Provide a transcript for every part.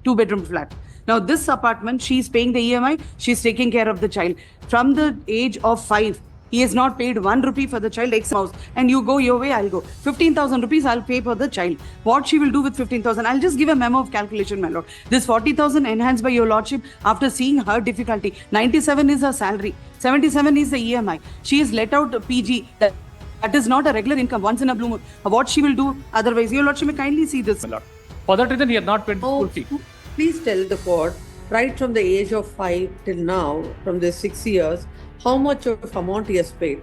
2-bedroom flat. Now this apartment, she's paying the EMI, she's taking care of the child. From the age of 5, he has not paid 1 rupee for the child, X house, and you go your way, I'll go. 15,000 rupees I'll pay for the child. What she will do with 15,000? I'll just give a memo of calculation, my lord. This 40,000 enhanced by your lordship after seeing her difficulty. 97 is her salary, 77 is the EMI. She is let out PG. That is not a regular income, once in a blue moon. What she will do otherwise? Your lordship may kindly see this. My lord. For that reason, he has not paid the school fee. Please tell the court, right from the age of 5 till now, from the 6 years, how much of amount he has paid?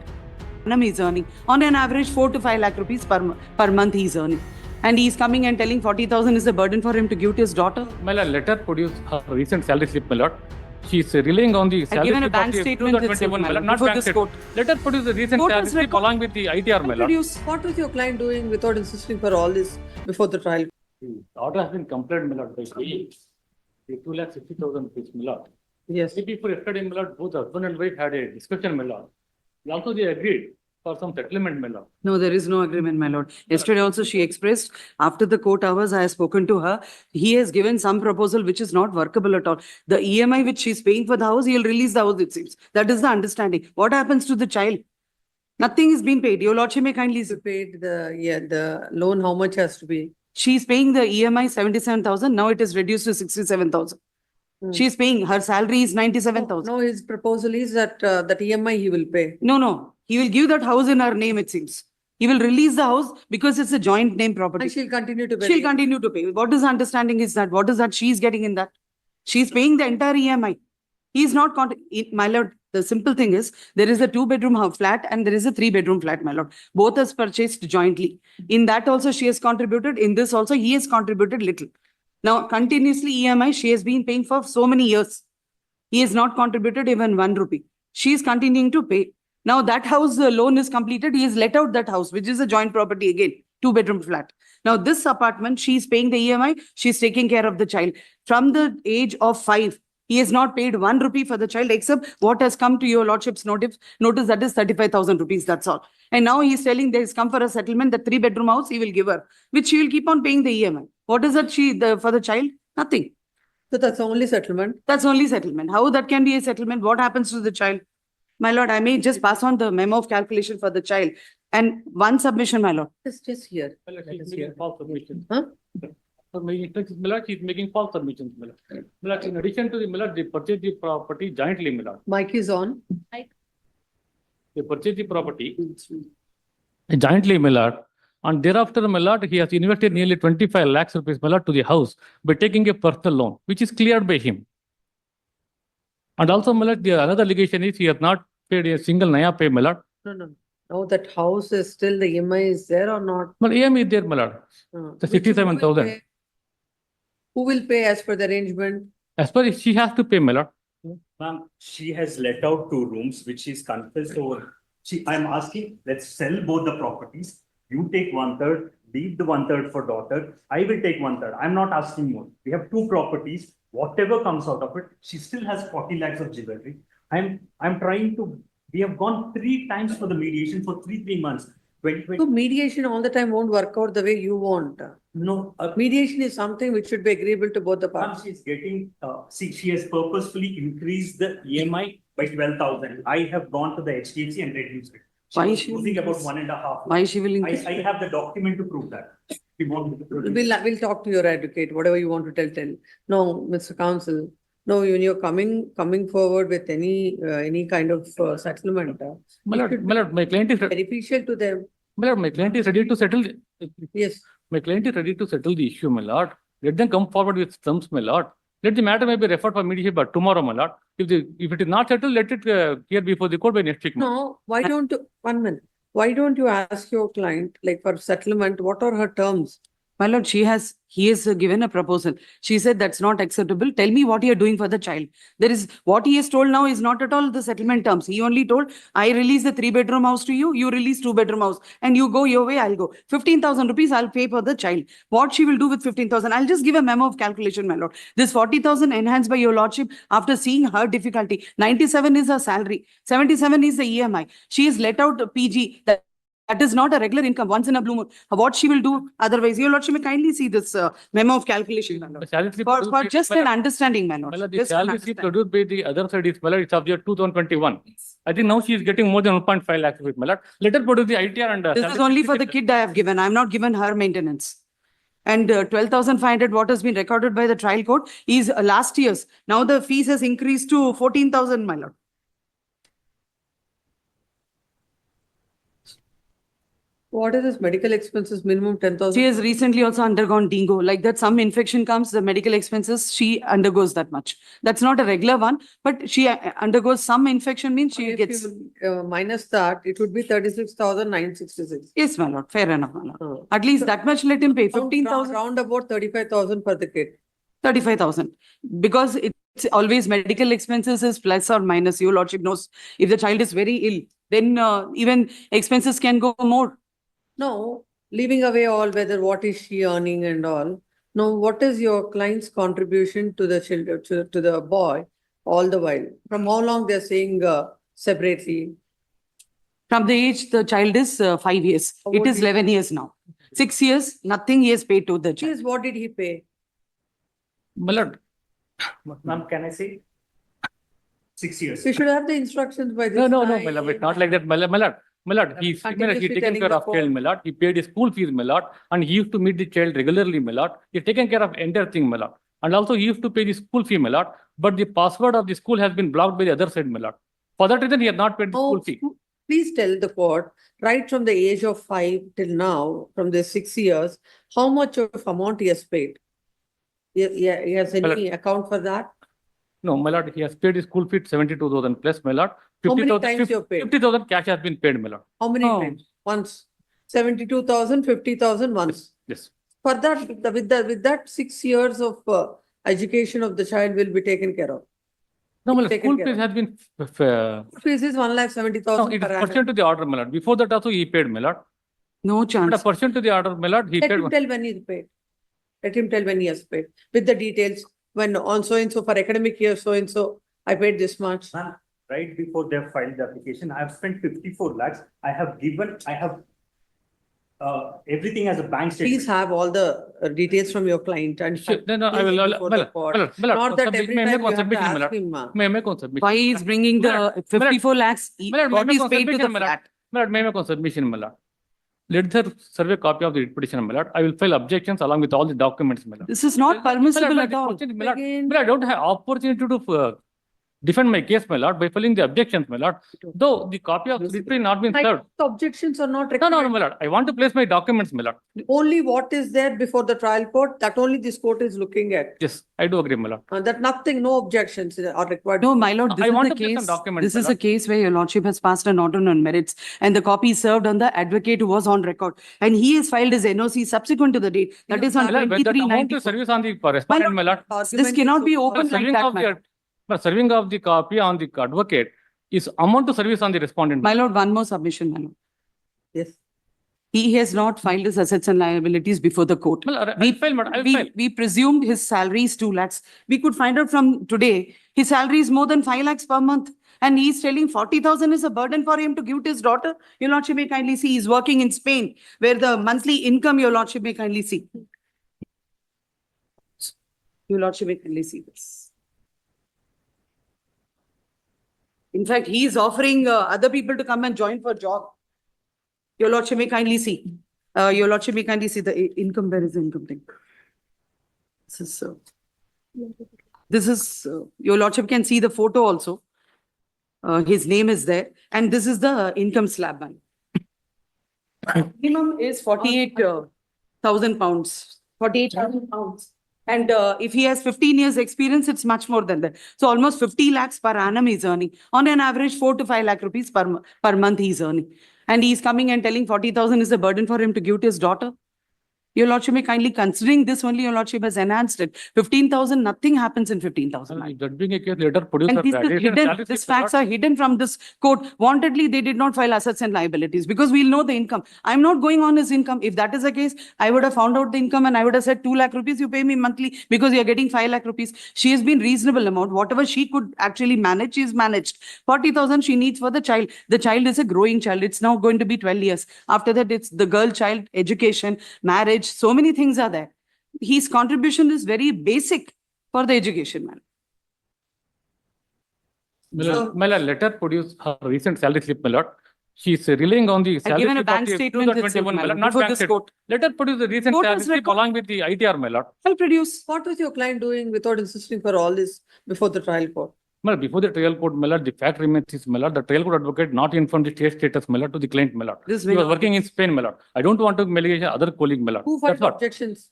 He is earning on an average 4 to 5 lakh rupees per month he is earning. And he is coming and telling 40,000 is a burden for him to give to his daughter. My lord, let her produce her recent salary slip, my lord. She is relying on the salary given a slip bank of statement 2021, my lord, not before bank this statement. court. Let her produce the recent Court salary has slip record- along with the ITR, my lord. Produce. What was your client doing without insisting for all this before the trial? The order has been complained, my lord, by the 2,60,000 rupees, my lord. Yes. Maybe for yesterday, my lord, both husband and wife had a discussion, my lord. Also, they agreed for some settlement, my lord. No, there is no agreement, my lord. Yesterday also she expressed, after the court hours, I have spoken to her. He has given some proposal which is not workable at all. The EMI which she's paying for the house, he'll release the house, it seems. That is the understanding. What happens to the child? Nothing is being paid. Your lordship may kindly You paid the loan, how much has to be? She's paying the EMI 77,000. Now it is reduced to 67,000. She's paying, her salary is 97,000. No, his proposal is that that EMI he will pay. No. He will give that house in her name, it seems. He will release the house because it's a joint name property. And she'll continue to pay. She'll continue to pay. What is the understanding is that? What is that she's getting in that? She's paying the entire EMI. He's not, my lord, the simple thing is, there is a 2-bedroom flat and there is a 3-bedroom flat, my lord. Both is purchased jointly. In that also she has contributed. In this also he has contributed little. Now, continuously EMI she has been paying for so many years. He has not contributed even 1 rupee. She is continuing to pay. Now that house loan is completed. He has let out that house, which is a joint property again, 2-bedroom flat. Now this apartment, she is paying the EMI. She is taking care of the child. From the age of 5, he has not paid 1 rupee for the child except what has come to your lordship's notice that is 35,000 rupees. That's all. And now he is telling there is come for a settlement, the 3-bedroom house he will give her, which she will keep on paying the EMI. What is that for the child? Nothing. So that's the only settlement? That's only settlement. How that can be a settlement? What happens to the child? My lord, I may just pass on the memo of calculation for the child. And one submission, my lord. It's just here. My lord, she's making false submissions. Huh? My lord, she's making false submissions, my lord. My lord, in addition to the, my lord, they purchased the property jointly, my lord. Mic is on. They purchased the property jointly, my lord. And thereafter, my lord, he has invested nearly 25 lakhs rupees, my lord, to the house by taking a personal loan, which is cleared by him. And also, my lord, the another allegation is he has not paid a single naya pay, my lord. No. Now that house is still, the EMI is there or not? But EMI is there, my lord. The 67,000. Who will pay as per the arrangement? As per she has to pay, my lord. Ma'am, she has let out 2 rooms, which she's confessed over. I'm asking, let's sell both the properties. You take 1/3, leave the 1/3 for daughter. I will take 1/3. I'm not asking more. We have 2 properties. Whatever comes out of it, she still has 40 lakhs of jewelry. I'm trying to, we have gone 3 times for the mediation for 3 months. 2020. So mediation all the time won't work out the way you want. No, Mediation is something which should be agreeable to both the ma'am, parties. she's getting, she has purposefully increased the EMI by 12,000. I have gone to the HDFC and reduced it. Why was she losing will about increase? 1.5. Why she will increase? I have the document to prove that. We want me to produce. We'll talk to your advocate, whatever you want to tell. No, Mr. Counsel, no, when you're coming forward with any kind of settlement, My it lord, should my lord, my client is, be beneficial to them. my lord, my client is ready to settle. Yes. My client is ready to settle the issue, my lord. Let them come forward with terms, my lord. Let the matter may be referred for mediation, but tomorrow, my lord. If it is not settled, let it hear before the court by next week. No, why don't you, 1 minute, why don't you ask your client, like for settlement, what are her terms? My lord, he has given a proposal. She said that's not acceptable. Tell me what you're doing for the child. What he has told now is not at all the settlement terms. He only told, I release the 3-bedroom house to you, you release 2-bedroom house, and you go your way, I'll go. 15,000 rupees I'll pay for the child. What she will do with 15,000? I'll just give a memo of calculation, my lord. This 40,000 enhanced by your lordship after seeing her difficulty. 97 is her salary, 77 is the EMI. She is let out PG. That is not a regular income, once in a blue moon. What she will do otherwise, your lordship may kindly see this memo of calculation, my The lord. salary slip For produced by- just an understanding, my lord. My lord, the Just an salary slip understanding. produced by the other side is, my lord, it's of year 2021. I think now she is getting more than 1.5 lakhs with, my lord. Let her produce the ITR and. This is only for the kid I have given. I have not given her maintenance. And 12,500, what has been recorded by the trial court is last year's. Now the fees has increased to 14,000, my lord. What is this medical expenses minimum 10,000? She has recently also undergone dengue. Like that, some infection comes, the medical expenses, she undergoes that much. That's not a regular one, but she undergoes some infection means she If gets. you minus that, it would be 36,966. Yes, my lord, fair enough, my lord. At least that much let him pay, 15,000, Round about 35,000 for the kid. 35,000. Because it's always medical expenses is plus or minus. Your lordship knows if the child is very ill, then even expenses can go more. No, leaving away all whether what is she earning and all. No, what is your client's contribution to the children, to the boy all the while? From how long they're saying separately? From the age the child is 5 years. It What is is- 11 years now. 6 years, nothing he has paid to the child. Yes, what did he pay? My lord, Ma'am, can I say? 6 years. We should have the instructions by this no, my time. lord, it's not like that, my lord, my lord. My lord, he's Continuously taking telling care the of child, court. my lord. He paid his school fees, my lord, and he used to meet the child regularly, my lord. He's taken care of entire thing, my lord. And also he used to pay the school fee, my lord. But the password of the school has been blocked by the other side, my lord. For that reason, he has not paid the school Oh, fee. please tell the court, right from the age of 5 till now, from the 6 years, how much of amount he has paid? He has any account for that? No, my lord, he has paid his school fee 72,000 plus, my lord. How many 50,000 times you have paid? 50,000 cash has been paid, my lord. How many Oh. times? Once. 72,000, 50,000 once. Yes. For that, with that 6 years of education of the child will be taken care of. No, my lord, Taken school care fees of. has been, Fees is no, 1,70,000 it per is annum. pursuant to the order, my lord. Before that also he paid, my lord. No But chance. pursuant to the order, my lord, he Let paid. him tell when he paid. Let him tell when he has paid, with the details, when on so and so for academic year, so and so, I paid this much. Ma'am, right before they have filed the application, I have spent 54 lakhs. I have everything as a bank Please statement. have all the details from your client and. Sure, then I place will, it before the court. Not that every may I time make you one have to submission, my ask lord? him. May I make one submission? Why is bringing the 54 lakhs? Madam, What may I is make paid to one the submission, my lord? flat? My lord, may I make one submission, my lord? Let her survey copy of the writ petition, my lord. I will file objections along with all the documents, my lord. This is not permissible at all. My lord, Again. I don't have opportunity to defend my case, my lord, by filing the objections, my lord. Though the copy of the writ petition not been served. The objections are not No, required. my lord. I want to place my documents, my lord. Only what is there before the trial court, that only this court is looking at. Yes, I do agree, my lord. That nothing, no objections are required. No, my lord, I this is want the to place some case. documents, This my is a lord. case where your lordship has passed an order on merits and the copy is served on the advocate who was on record. And he has filed his NOC subsequent to the date. That is on My lord, but that amount to 2394. service on the respondent, my lord. This cannot be open like Serving that, of my the, lord. but serving of the copy on the advocate is amount to service on the respondent. My lord, one more submission, my lord. Yes. He has not filed his assets and liabilities before the court. My lord, I'll file, madam, I'll file. We presumed his salary is 2 lakhs. We could find out from today, his salary is more than 5 lakhs per month. And he's telling 40,000 is a burden for him to give to his daughter. Your lordship may kindly see, he's working in Spain, where the monthly income, your lordship may kindly see. Your lordship may kindly see this. In fact, he is offering other people to come and join for job. Your lordship may kindly see. Your lordship may kindly see the income, where is the income thing? This is, your lordship can see the photo also. His name is there, and this is the income slab. Man. Minimum is 48,000 pounds, 48,000 pounds. And if he has 15 years experience, it's much more than that. So almost 50 lakhs per annum he's earning. On an average, 4 to 5 lakh rupees per month he's earning. And he's coming and telling 40,000 is a burden for him to give to his daughter. Your lordship may kindly considering this only, your lordship has enhanced it. 15,000, nothing happens in 15,000. And judging a case, later produce And a this is graduation hidden, salary these slip, my facts lord. are hidden from this court. Wantedly, they did not file assets and liabilities because we'll know the income. I'm not going on his income. If that is the case, I would have found out the income and I would have said 2 lakh rupees, you pay me monthly because you're getting 5 lakh rupees. She has been reasonable amount. Whatever she could actually manage, she's managed. 40,000 she needs for the child. The child is a growing child. It's now going to be 12 years. After that, it's the girl child, education, marriage. So many things are there. His contribution is very basic for the education, man. My lord, let her produce her recent salary slip, my lord. She's relying on the I've salary given a slip bank of the statement itself, 2021, my my lord, lord, not before bank this statement. court. Let her produce the recent Court salary has slip record- along with the ITR, my lord. I'll produce. What was your client doing without insisting for all this before the trial court? My lord, before the trial court, my lord, the fact remains is, my lord, the trial court advocate not informed the state status, my lord, to the client, my lord. This He may was not working be- in Spain, my lord. I don't want to maligate other colleague, my lord. Who That's filed what. objections?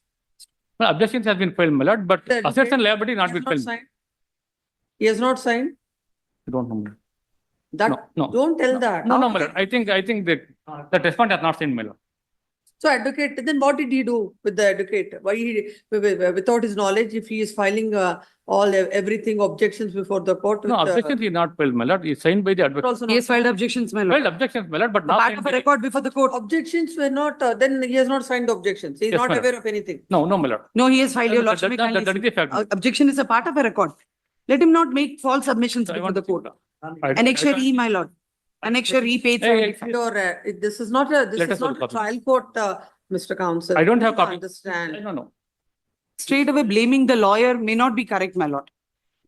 My objections has been filed, my lord, but The assets and advocate liability not He been has not filed. signed? He has not signed? I don't know, my lord. That, No. don't tell that. No, How no, can my lord. he- I think the respondent has not signed, my lord. So advocate, then what did he do with the advocate? Why he, without his knowledge, if he is filing everything objections before the court? No, with, objections he not filed, my lord. He signed by the advocate. Also He not has filed objections, my Filed lord. objections, my lord, but The not part signed of by a the- record before the court. Objections were not, then he has not signed the objections. He is Yes, not madam. aware of anything. No, no, my lord. No, he has filed your That- lordship. may that- kindly that is see. the fact. Objection is a part of a record. Let him not make false submissions I before want the to- court. I- Annexure I- E, my lord. Annexure E, page Hey, 75. This is not a, this Let is us have not a a copy. trial court, Mr. Counsel. I don't have Please copy. Understand. No. Straight away blaming the lawyer may not be correct, my lord.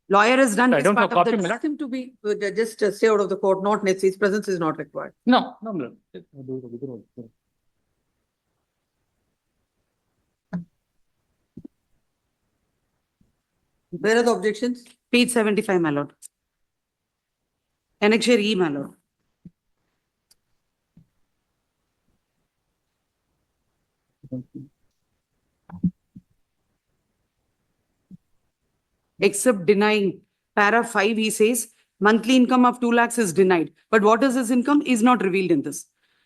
Lawyer has done I his don't part have of copy, the. my lord. Ask him to be, just stay out of the court, not necessary. His presence is not required. No, my lord. Where are the objections? Page 75, my lord. Annexure E, my lord. Except denying para 5, he says monthly income of 2 lakhs is denied. But what is his income is not revealed in this.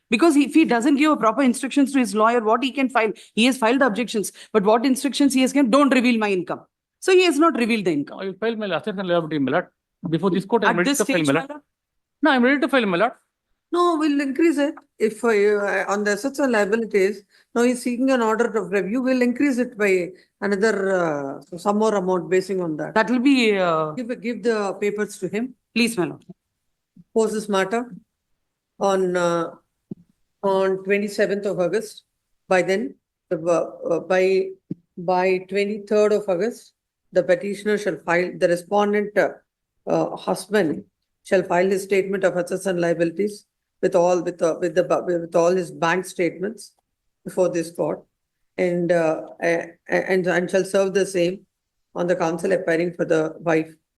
Because if he doesn't give a proper instructions to his lawyer, what he can file, he has filed the objections, but what instructions he has given, don't reveal my income. So he has not revealed the income. I will file my assets and liability, my lord. Before this court, I am At ready this to file, stage, my my lord. lord, No, I am ready to file, my lord. No, we'll increase it. If on the assets and liabilities, now he's seeking an order of review, we'll increase it by another, some more amount basing on that. that will be, Give the papers to him, please, my lord. pose this matter on 27th of August. By then, by 23rd of August, the petitioner shall file, the respondent husband shall file his statement of assets and liabilities with all his bank statements before this court, and shall serve the same on the counsel appearing for the wife